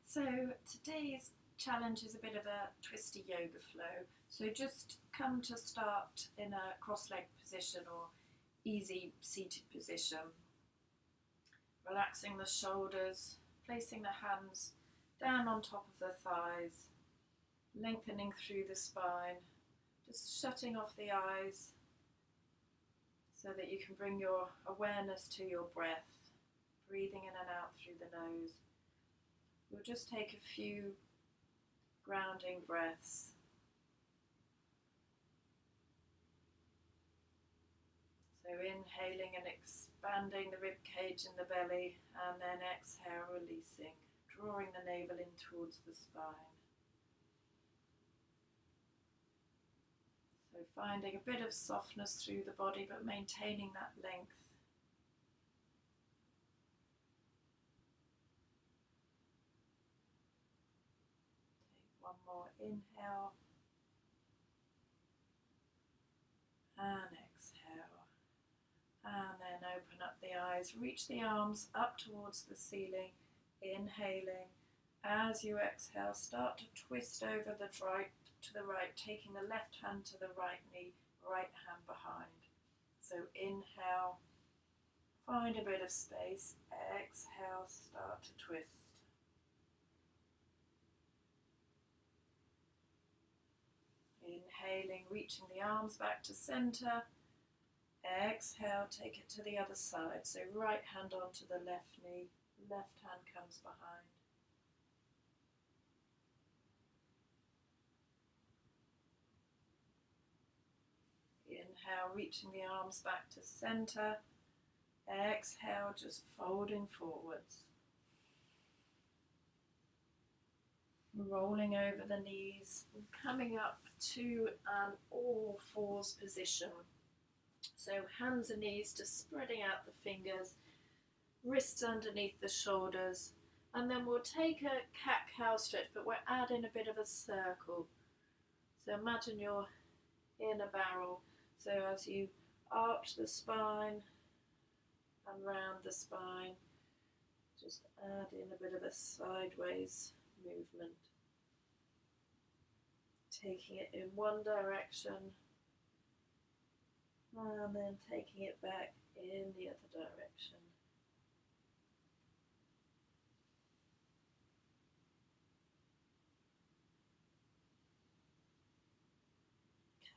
So today's challenge is a bit of a twisty yoga flow. So just come to start in a cross-legged position or easy seated position. Relaxing the shoulders, placing the hands down on top of the thighs, lengthening through the spine, just shutting off the eyes so that you can bring your awareness to your breath, breathing in and out through the nose. We'll just take a few grounding breaths. So inhaling and expanding the rib cage and the belly, and then exhale, releasing, drawing the navel in towards the spine. So finding a bit of softness through the body, but maintaining that length. Take one more inhale and exhale. And then open up the eyes, reach the arms up towards the ceiling, inhaling. As you exhale, start to twist over the right to the right, taking the left hand to the right knee, right hand behind. So inhale, find a bit of space, exhale, start to twist. Inhaling, reaching the arms back to center. Exhale, take it to the other side. So right hand onto the left knee, left hand comes behind. Inhale, reaching the arms back to center. Exhale, just folding forwards. Rolling over the knees and coming up to an all fours position. So hands and knees just spreading out the fingers, wrists underneath the shoulders, and then we'll take a cat-cow stretch, but we're adding a bit of a circle. So imagine you're in a barrel. So as you arch the spine and round the spine, just add in a bit of a sideways movement. Taking it in one direction and then taking it back in the other direction.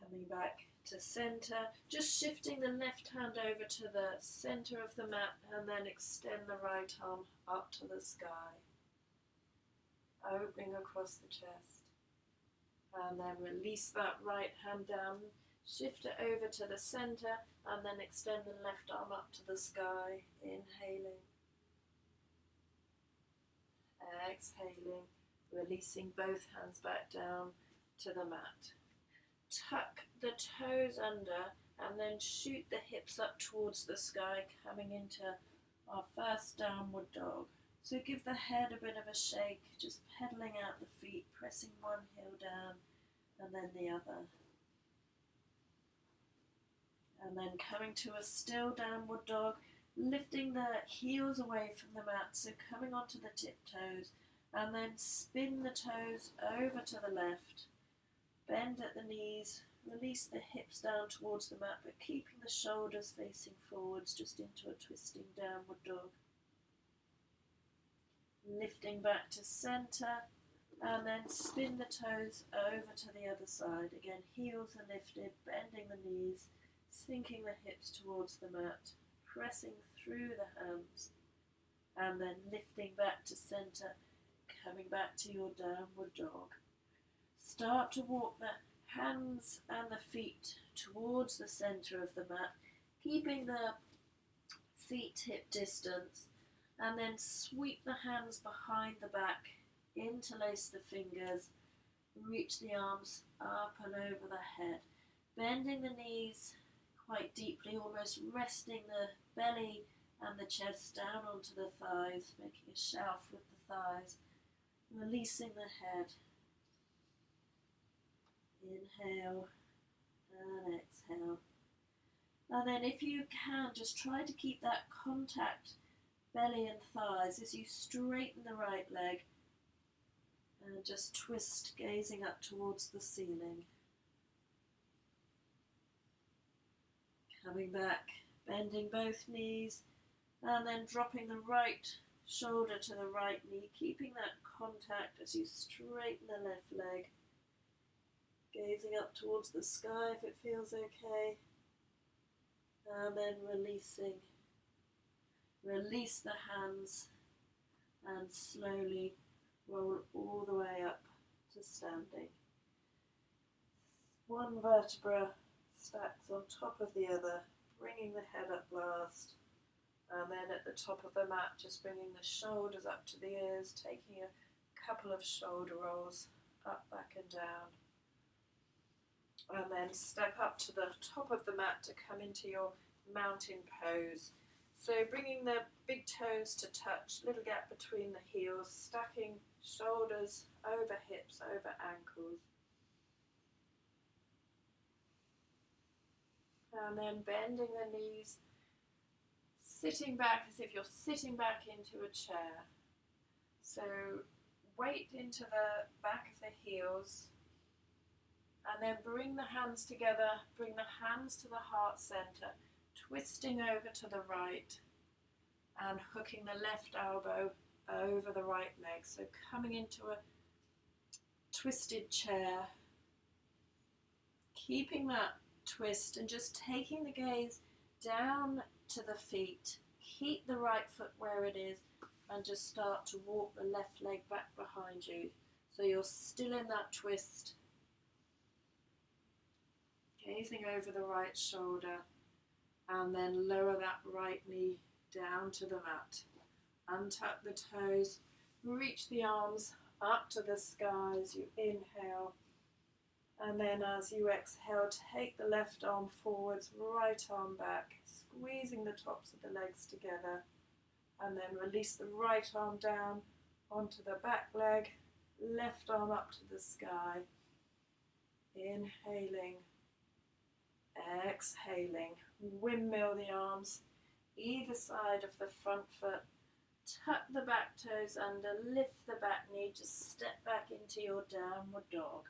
Coming back to center, just shifting the left hand over to the center of the mat and then extend the right arm up to the sky, opening across the chest, and then release that right hand down, shift it over to the center and then extend the left arm up to the sky, inhaling, exhaling, releasing both hands back down to the mat. Tuck the toes under and then shoot the hips up towards the sky, coming into our first downward dog. So give the head a bit of a shake, just pedaling out the feet, pressing one heel down and then the other. And then coming to a still downward dog, lifting the heels away from the mat, so coming onto the tiptoes, and then spin the toes over to the left. Bend at the knees, release the hips down towards the mat, but keeping the shoulders facing forwards, just into a twisting downward dog. Lifting back to center, and then spin the toes over to the other side. Again, heels are lifted, bending the knees, sinking the hips towards the mat, pressing through the hands, and then lifting back to center, coming back to your downward dog. Start to walk the hands and the feet towards the center of the mat, keeping the feet hip distance, and then sweep the hands behind the back, interlace the fingers, reach the arms up and over the head, bending the knees quite deeply, almost resting the belly and the chest down onto the thighs, making a shelf with the thighs, releasing the head. Inhale and exhale. And then if you can, just try to keep that contact belly and thighs as you straighten the right leg, And just twist, gazing up towards the ceiling. Coming back, bending both knees, and then dropping the right shoulder to the right knee, keeping that contact as you straighten the left leg. Gazing up towards the sky if it feels okay. And then releasing. Release the hands and slowly roll all the way up to standing. One vertebra stacks on top of the other, bringing the head up last. And then at the top of the mat, just bringing the shoulders up to the ears, taking a couple of shoulder rolls up, back and down. And then step up to the top of the mat to come into your mountain pose. So bringing the big toes to touch, little gap between the heels, stacking shoulders over hips, over ankles. And then bending the knees, sitting back as if you're sitting back into a chair. So weight into the back of the heels, and then bring the hands together, bring the hands to the heart center, twisting over to the right and hooking the left elbow over the right leg. So coming into a twisted chair, keeping that twist and just taking the gaze down to the feet. Keep the right foot where it is and just start to walk the left leg back behind you. So you're still in that twist. Gazing over the right shoulder and then lower that right knee down to the mat. Untuck the toes, reach the arms up to the sky as you inhale. And then as you exhale, take the left arm forwards, right arm back, squeezing the tops of the legs together. And then release the right arm down onto the back leg, left arm up to the sky. Inhaling, exhaling. Windmill the arms either side of the front foot. Tuck the back toes under, lift the back knee, just step back into your downward dog.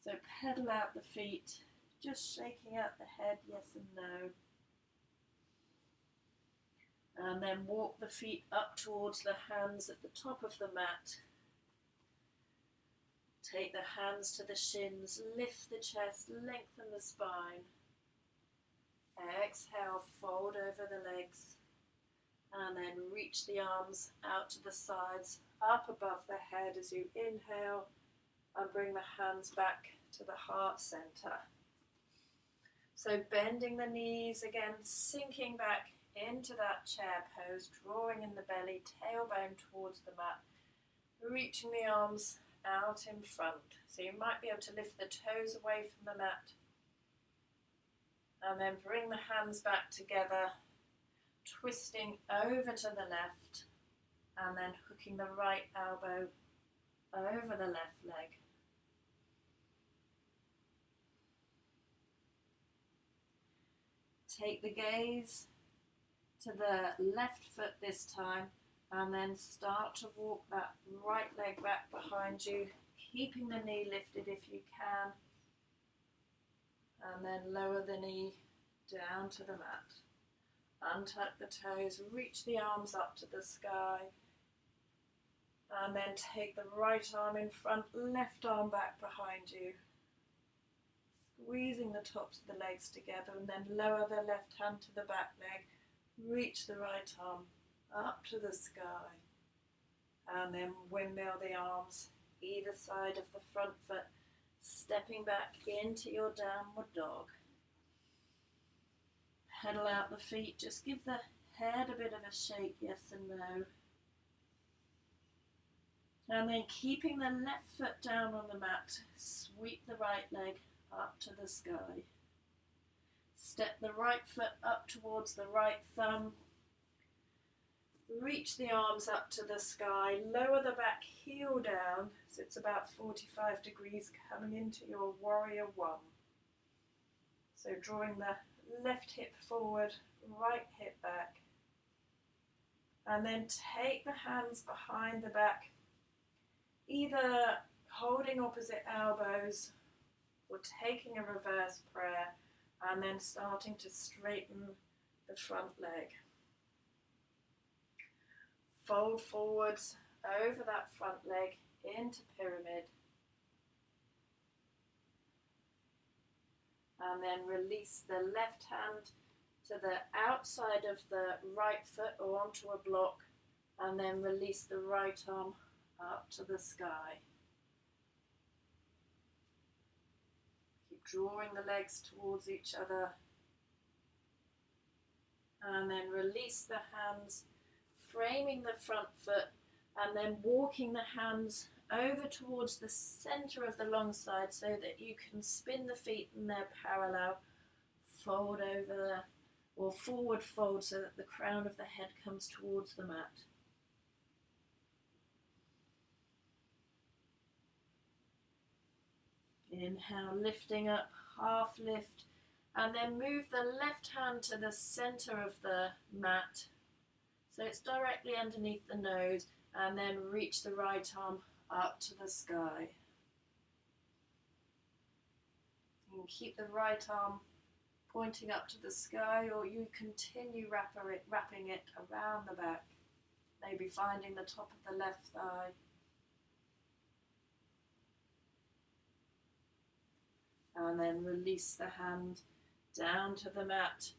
So pedal out the feet, just shaking out the head, yes and no. And then walk the feet up towards the hands at the top of the mat. Take the hands to the shins, lift the chest, lengthen the spine. Exhale, fold over the legs. And then reach the arms out to the sides, up above the head as you inhale. And bring the hands back to the heart center. So bending the knees again, sinking back into that chair pose, drawing in the belly, tailbone towards the mat, reaching the arms out in front. So you might be able to lift the toes away from the mat. And then bring the hands back together, twisting over to the left, and then hooking the right elbow over the left leg. Take the gaze to the left foot this time, and then start to walk that right leg back behind you, keeping the knee lifted if you can, and then lower the knee down to the mat. Untuck the toes, reach the arms up to the sky, and then take the right arm in front, left arm back behind you. Squeezing the tops of the legs together, and then lower the left hand to the back leg. Reach the right arm up to the sky. And then windmill the arms either side of the front foot, stepping back into your downward dog. Pedal out the feet, just give the head a bit of a shake, yes and no. And then keeping the left foot down on the mat, sweep the right leg up to the sky. Step the right foot up towards the right thumb. Reach the arms up to the sky. Lower the back heel down, so it's about 45 degrees, coming into your warrior one. So drawing the left hip forward, right hip back. And then take the hands behind the back, either holding opposite elbows or taking a reverse prayer and then starting to straighten the front leg. Fold forwards over that front leg into pyramid. And then release the left hand to the outside of the right foot or onto a block, and then release the right arm up to the sky. Keep drawing the legs towards each other, and then release the hands, framing the front foot, and then walking the hands over towards the center of the long side so that you can spin the feet in their parallel, fold over or forward fold so that the crown of the head comes towards the mat. Inhale, lifting up, half lift, and then move the left hand to the center of the mat so it's directly underneath the nose, and then reach the right arm up to the sky. You can keep the right arm pointing up to the sky, or you continue wrapping it around the back, maybe finding the top of the left thigh. And then release the hand down to the mat.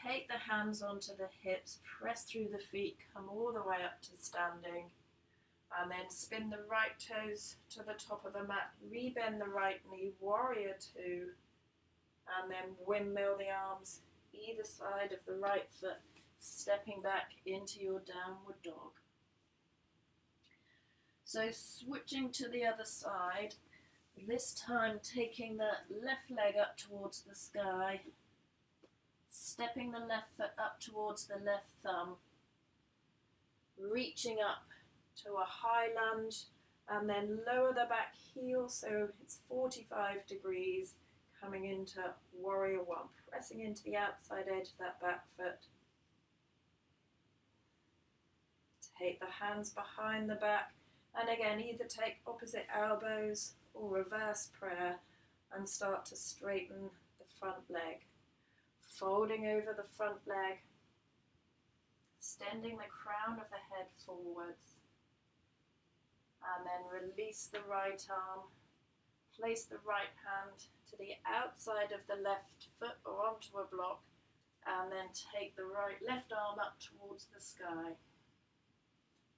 Take the hands onto the hips, press through the feet, come all the way up to standing. And then spin the right toes to the top of the mat, rebend the right knee, warrior two, and then windmill the arms either side of the right foot, stepping back into your downward dog. So switching to the other side, this time taking the left leg up towards the sky, stepping the left foot up towards the left thumb, reaching up to a high lunge, and then lower the back heel so it's 45 degrees, coming into warrior one, pressing into the outside edge of that back foot. Take the hands behind the back, and again either take opposite elbows or reverse prayer and start to straighten the front leg. Folding over the front leg, extending the crown of the head forwards, and then release the right arm, place the right hand to the outside of the left foot or onto a block, and then take the left arm up towards the sky.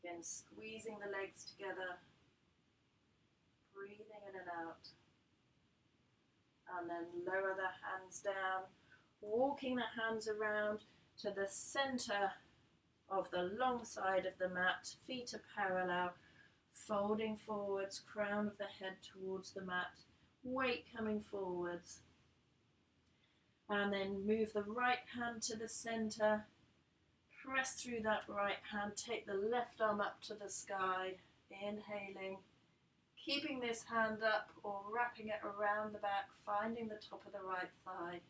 Again, squeezing the legs together, breathing in and out, and then lower the hands down, walking the hands around to the center of the long side of the mat, feet are parallel, folding forwards, crown of the head towards the mat, weight coming forwards. And then move the right hand to the center, press through that right hand, take the left arm up to the sky, inhaling, keeping this hand up or wrapping it around the back, finding the top of the right thigh.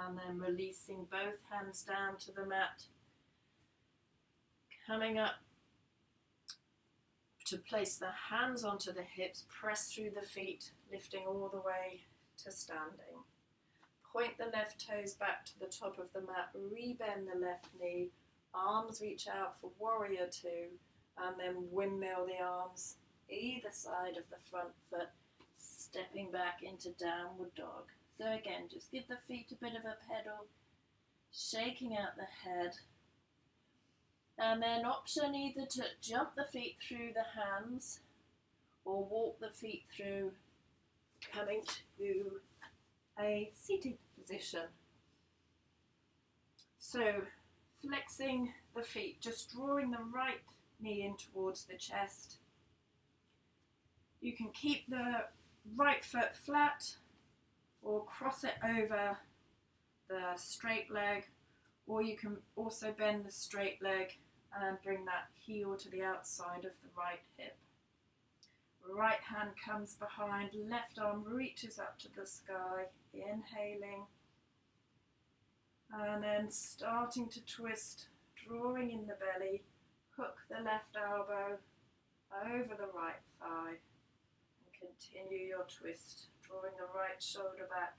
And then releasing both hands down to the mat, coming up to place the hands onto the hips, press through the feet, lifting all the way to standing. Point the left toes back to the top of the mat, rebend the left knee, arms reach out for warrior two, and then windmill the arms either side of the front foot, stepping back into downward dog. So again, just give the feet a bit of a pedal, shaking out the head. And then option either to jump the feet through the hands or walk the feet through, coming to a seated position. So flexing the feet, just drawing the right knee in towards the chest. You can keep the right foot flat or cross it over the straight leg, or you can also bend the straight leg and bring that heel to the outside of the right hip. Right hand comes behind, left arm reaches up to the sky, inhaling, and then starting to twist drawing in the belly, hook the left elbow over the right thigh, and continue your twist, drawing the right shoulder back,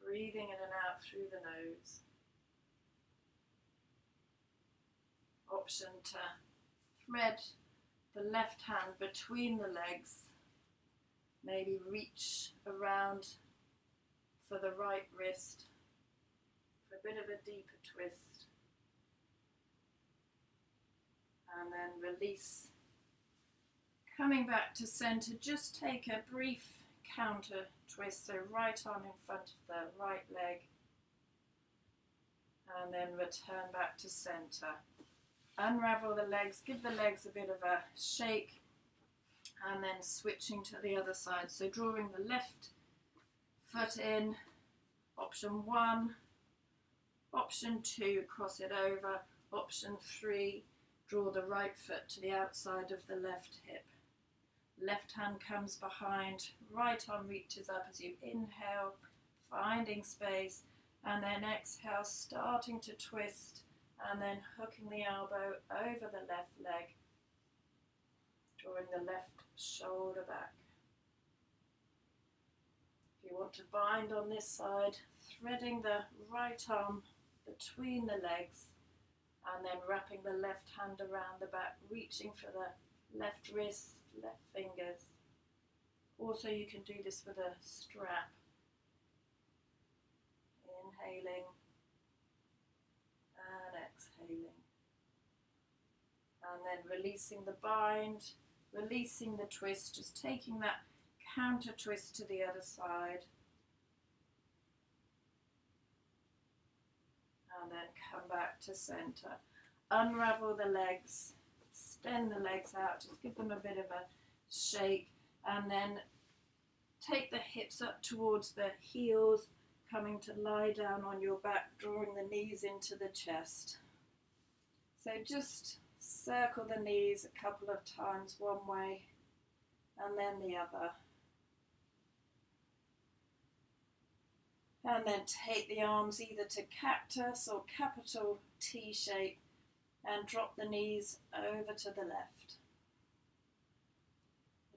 breathing in and out through the nose. Option to thread the left hand between the legs, maybe reach around for the right wrist for a bit of a deeper twist, and then release. Coming back to center, just take a brief counter twist, so right arm in front of the right leg, and then return back to center. Unravel the legs, give the legs a bit of a shake, and then switching to the other side. So drawing the left foot in, option 1, option 2, cross it over, option 3, draw the right foot to the outside of the left hip. Left hand comes behind, right arm reaches up as you inhale, finding space, and then exhale, starting to twist, and then hooking the elbow over the left leg, drawing the left shoulder back. If you want to bind on this side, threading the right arm between the legs, and then wrapping the left hand around the back, reaching for the left wrist, left fingers. Also, you can do this with a strap. Inhaling and exhaling. And then releasing the bind, releasing the twist, just taking that counter twist to the other side. And then come back to center. Unravel the legs, extend the legs out, just give them a bit of a shake, and then take the hips up towards the heels, coming to lie down on your back, drawing the knees into the chest. So just circle the knees a couple of times one way and then the other. And then take the arms either to cactus or capital T shape and drop the knees over to the left.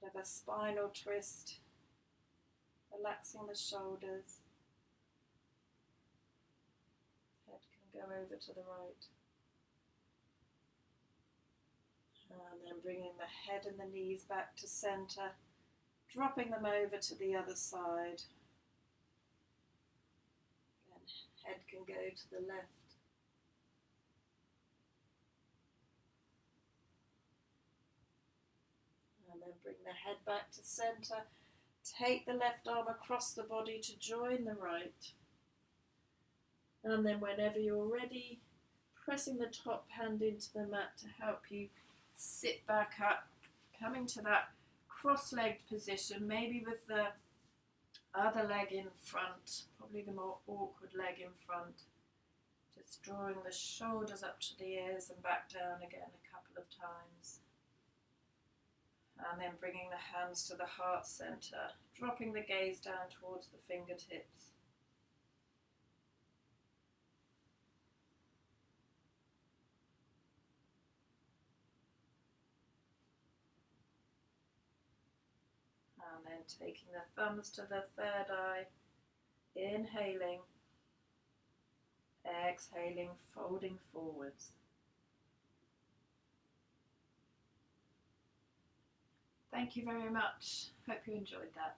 Bit of a spinal twist, relaxing the shoulders. Head can go over to the right. And then bringing the head and the knees back to center, dropping them over to the other side. Head can go to the left. And then bring the head back to center. Take the left arm across the body to join the right. And then whenever you're ready, pressing the top hand into the mat to help you sit back up, coming to that cross-legged position, maybe with the other leg in front, probably the more awkward leg in front. Just drawing the shoulders up to the ears and back down again a couple of times. And then bringing the hands to the heart center, dropping the gaze down towards the fingertips. And then taking the thumbs to the third eye, inhaling, exhaling, folding forwards. Thank you very much. Hope you enjoyed that.